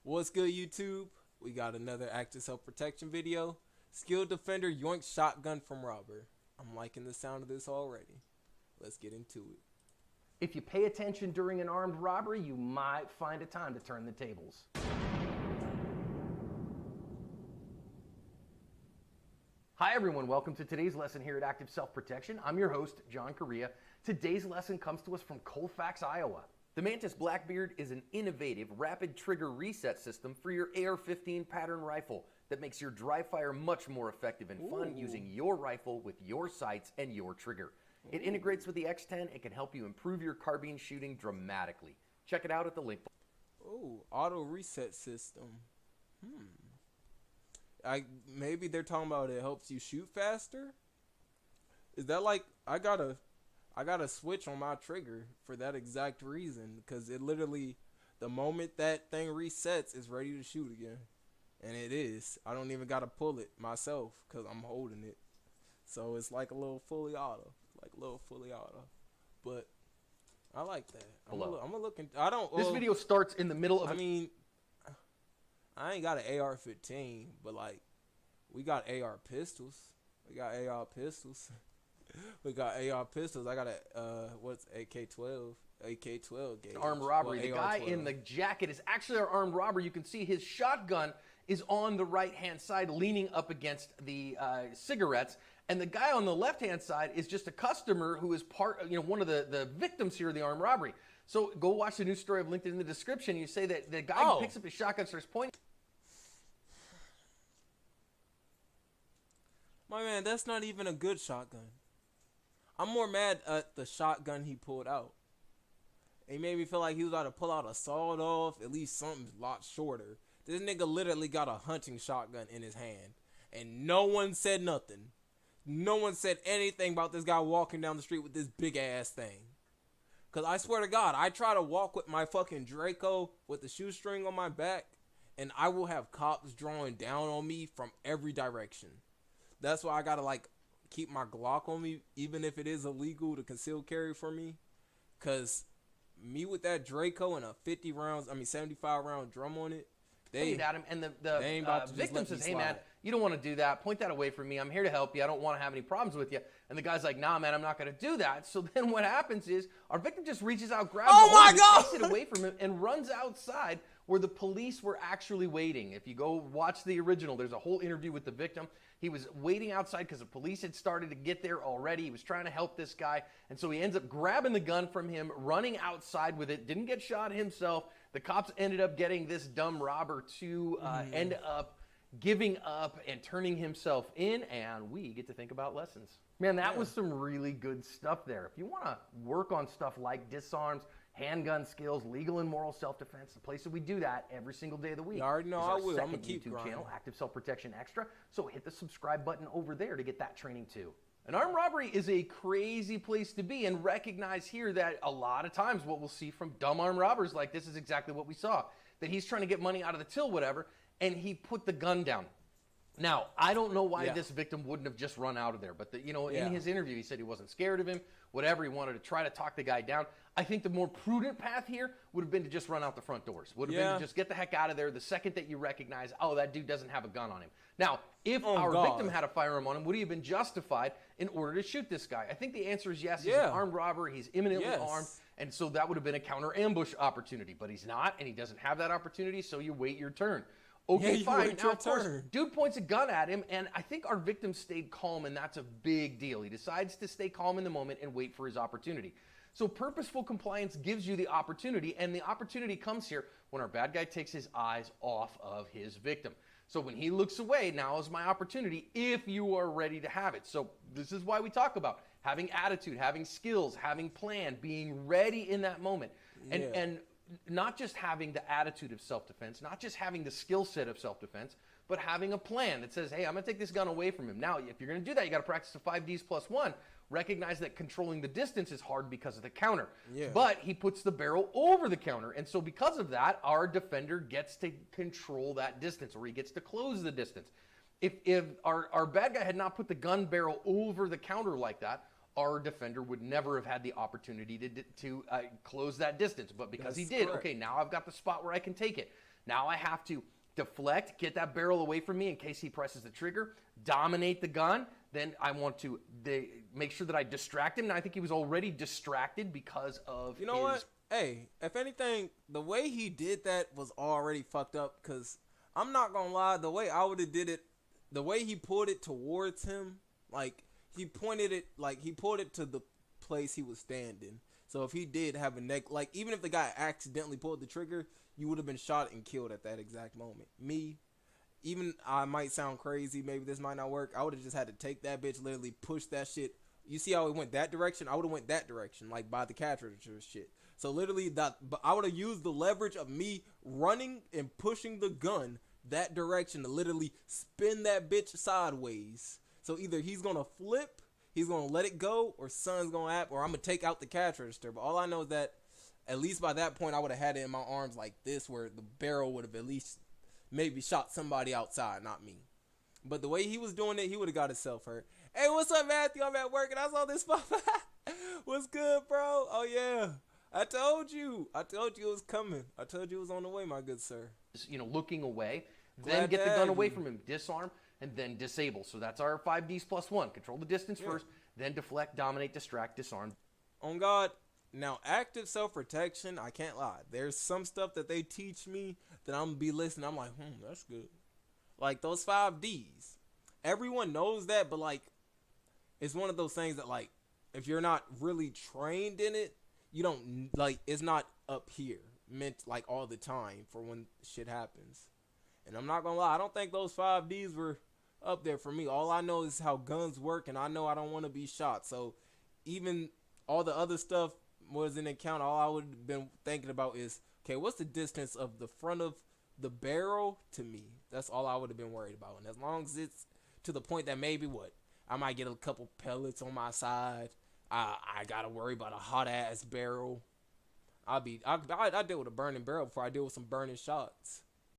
What's good, YouTube? We got another active self-protection video. Skilled defender yoinks shotgun from robber. I'm liking the sound of this already. Let's get into it. If you pay attention during an armed robbery, you might find a time to turn the tables. Hi everyone, welcome to today's lesson here at Active Self-Protection. I'm your host, John Correa. Today's lesson comes to us from Colfax, Iowa. The Mantis Blackbeard is an innovative rapid trigger reset system for your AR-15 pattern rifle that makes your dry fire much more effective and fun using your rifle with your sights and your trigger. It integrates with the X10 and can help you improve your carbine shooting dramatically. Check it out at the link. Oh, auto reset system. Maybe they're talking about it helps you shoot faster? Is that like I got a switch on my trigger for that exact reason, because it literally, the moment that thing resets, it's ready to shoot again. And it is. I don't even got to pull it myself because I'm holding it. So it's like a little fully auto. But I like that. I'm gonna look in, I don't. This video starts in the middle of I mean, I ain't got an AR-15, but like, we got AR pistols. We got AR pistols. I got a what's AK-12 gauge. armed robbery. Well, The guy AR-12. in the jacket is actually our armed robber. You can see his shotgun is on the right-hand side, leaning up against the cigarettes. And the guy on the left-hand side is just a customer who is one of the victims here of the armed robbery. So go watch the news story I've linked in the description. You say that the guy picks up his shotgun, starts pointing. My man, that's not even a good shotgun. I'm more mad at the shotgun he pulled out. He made me feel like he was about to pull out a sawed-off, at least something a lot shorter. This nigga literally got a hunting shotgun in his hand, and no one said nothing. No one said anything about this guy walking down the street with this big-ass thing. Because I swear to God, I try to walk with my fucking Draco with the shoestring on my back, and I will have cops drawing down on me from every direction. That's why I gotta, like, keep my Glock on me, even if it is illegal to conceal carry for me. Because me with that Draco and a 75 round drum on it, they at him, and the ain't about to just victim let me says, "Hey man, slide." you don't want to do that. Point that away from me. I'm here to help you. I don't want to have any problems with you." And the guy's like, "Nah, man, I'm not going to do that." So then what happens is our victim just reaches out, grabs Oh the my hose, God! takes it away from him, and runs outside where the police were actually waiting. If you go watch the original, there's a whole interview with the victim. He was waiting outside because the police had started to get there already. He was trying to help this guy. And so he ends up grabbing the gun from him, running outside with it, didn't get shot himself. The cops ended up getting this dumb robber to end up giving up and turning himself in, and we get to think about lessons. Man, that was some really good stuff there. If you want to work on stuff like disarms, handgun skills, legal and moral self-defense, the place that we do that every single day of the week. You already know is I our will. I'm second gonna keep YouTube grinding. channel, Active Self-Protection Extra. So hit the subscribe button over there to get that training too. An armed robbery is a crazy place to be, and recognize here that a lot of times what we'll see from dumb armed robbers like this is exactly what we saw. That he's trying to get money out of the till, whatever, and he put the gun down. Now, I don't know why this victim wouldn't have just run out of there, but in his interview, he said he wasn't scared of him, whatever. He wanted to try to talk the guy down. I think the more prudent path here would have been to just run out the front doors. Would have been to just get the heck out of there the second that you recognize, oh, that dude doesn't have a gun on him. Now, if our victim had a firearm on him, would he have been justified in order to shoot this guy? I think the answer is yes. He's an armed robber. He's imminently armed. And so that would have been a counter ambush opportunity, but he's not, and he doesn't have that opportunity, so you wait your turn. Okay, fine. Now, of course, dude points a gun at him, and I think our victim stayed calm, and that's a big deal. He decides to stay calm in the moment and wait for his opportunity. So purposeful compliance gives you the opportunity, and the opportunity comes here when our bad guy takes his eyes off of his victim. So when he looks away, now is my opportunity if you are ready to have it. So this is why we talk about having attitude, having skills, having plan, being ready in that moment. And not just having the attitude of self-defense, not just having the skill set of self-defense, but having a plan that says, hey, I'm going to take this gun away from him. Now, if you're going to do that, you got to practice the 5Ds plus 1. Recognize that controlling the distance is hard because of the counter. But he puts the barrel over the counter. And so because of that, our defender gets to control that distance, or he gets to close the distance. If our bad guy had not put the gun barrel over the counter like that, our defender would never have had the opportunity to close that distance. But because he did, okay, now I've got the spot where I can take it. Now I have to deflect, get that barrel away from me in case he presses the trigger, dominate the gun. Then I want to make sure that I distract him. And I think he was already distracted because of You know his... what? Hey, if anything, the way he did that was already fucked up. Because I'm not gonna lie, the way I would have did it, the way he pulled it towards him, like he pointed it, like he pulled it to the place he was standing. So if he did have a neck, like even if the guy accidentally pulled the trigger, you would have been shot and killed at that exact moment. Me, even I might sound crazy, maybe this might not work. I would have just had to take that bitch, literally push that shit. You see how it went that direction? I would have went that direction, like by the catch register shit. So literally that, but I would have used the leverage of me running and pushing the gun that direction to literally spin that bitch sideways. So either he's gonna flip, he's gonna let it go, or son's gonna happen, or I'm gonna take out the catch register. But all I know is that at least by that point I would have had it in my arms like this, where the barrel would have at least maybe shot somebody outside, not me. But the way he was doing it, he would have got himself hurt. Hey, what's up, Matthew? I'm at work and I saw this pop. What's good, bro? Oh yeah, I told you it was coming. I told you it was on the way, my good sir. Looking away, then Glad get to the gun have away you. from him, disarm, and then disable. So that's our 5Ds plus 1. Control the distance first, then deflect, dominate, distract, disarm. On God, now active self-protection, I can't lie. There's some stuff that they teach me that I'm gonna be listening. I'm like, that's good. Like those 5Ds. Everyone knows that, but like, it's one of those things that like, if you're not really trained in it, you don't like. It's not up here meant like all the time for when shit happens. And I'm not gonna lie, I don't think those 5Ds were up there for me. All I know is how guns work, and I know I don't want to be shot. So even all the other stuff wasn't in count. All I would have been thinking about is, okay, what's the distance of the front of the barrel to me? That's all I would have been worried about. And as long as it's to the point that maybe I might get a couple pellets on my side. I gotta worry about a hot ass barrel. I deal with a burning barrel before I deal with some burning shots.